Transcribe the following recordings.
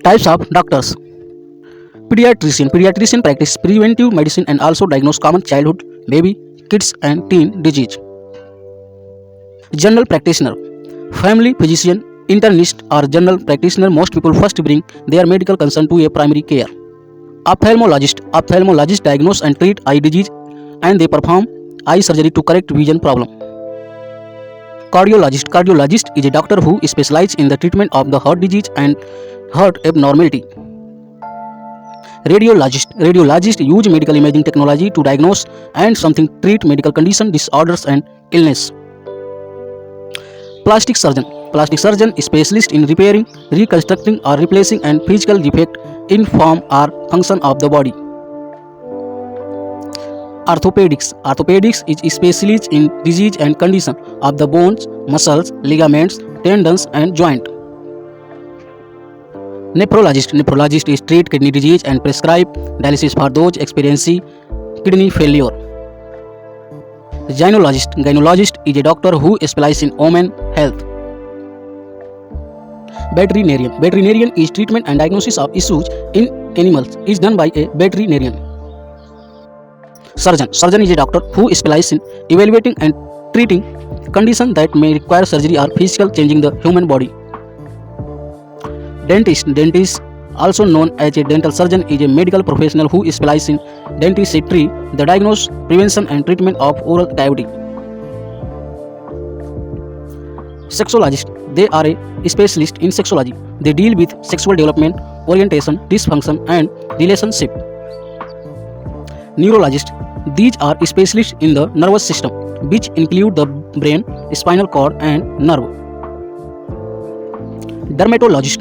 Types of doctors. Pediatrician practice preventive medicine and also diagnose common childhood, baby, kids and teen disease. General practitioner. Family physician, internist or general practitioner. Most people first bring their medical concern to a primary care. Ophthalmologist diagnose and treat eye disease and they perform eye surgery to correct vision problem. Cardiologist is a doctor who specializes in the treatment of the heart disease and heart abnormality. Radiologist use medical imaging technology to diagnose and something treat medical condition, disorders and illness. Plastic surgeon is specialist in repairing, reconstructing or replacing and physical defect in form or function of the body. Orthopedics is a specialist in disease and condition of the bones, muscles, ligaments, tendons and joint. Nephrologist is treat kidney disease and prescribe dialysis for those experiencing kidney failure. Gynecologist is a doctor who specializes in women health. Veterinarian is treatment and diagnosis of issues in animals is done by a veterinarian. Surgeon is a doctor who specializes in evaluating and treating conditions that may require surgery or physical changing the human body. Dentist, also known as a dental surgeon, is a medical professional who specializes in dentistry, the diagnosis, prevention and treatment of oral cavity. Sexologist, they are a specialist in sexology. They deal with sexual development, orientation, dysfunction and relationship. Neurologist, these are specialists in the nervous system, which include the brain, spinal cord and nerve. Dermatologist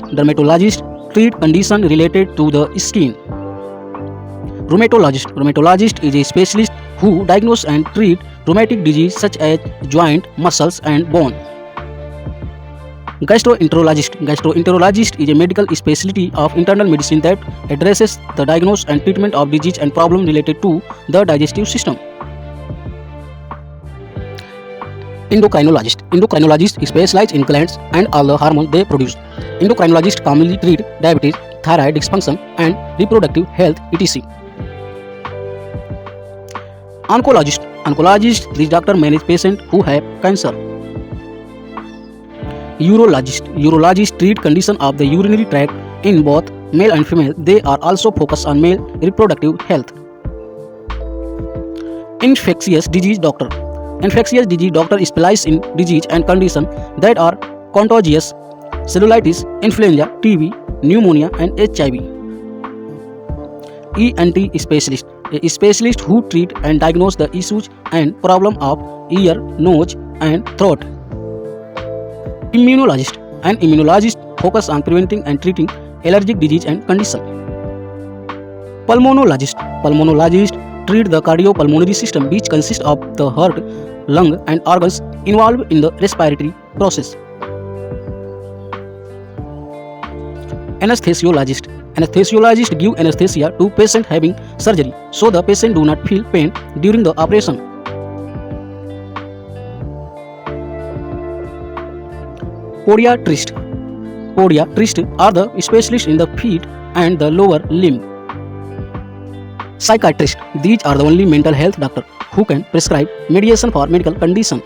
treat condition related to the skin. Rheumatologist is a specialist who diagnose and treat rheumatic disease such as joint, muscles and bone. Gastroenterologist is a medical specialty of internal medicine that addresses the diagnosis and treatment of disease and problem related to the digestive system. Endocrinologist specializes in glands and all the hormones they produce. Endocrinologist commonly treat diabetes, thyroid dysfunction and reproductive health etc. Oncologist, this doctor manage patients who have cancer. Urologist treat condition of the urinary tract in both male and female. They are also focused on male reproductive health. Infectious disease doctor specializes in disease and conditions that are contagious, cellulitis, influenza, TB, pneumonia and HIV. ENT specialist, a specialist who treat and diagnose the issues and problem of ear, nose and throat. Immunologist focus on preventing and treating allergic disease and condition. Pulmonologist treat the cardiopulmonary system, which consists of the heart, lung and organs involved in the respiratory process. Anesthesiologist give anesthesia to patient having surgery, so the patient do not feel pain during the operation. Podiatrist are the specialists in the feet and the lower limb. Psychiatrist, these are the only mental health doctor who can prescribe medication for medical condition.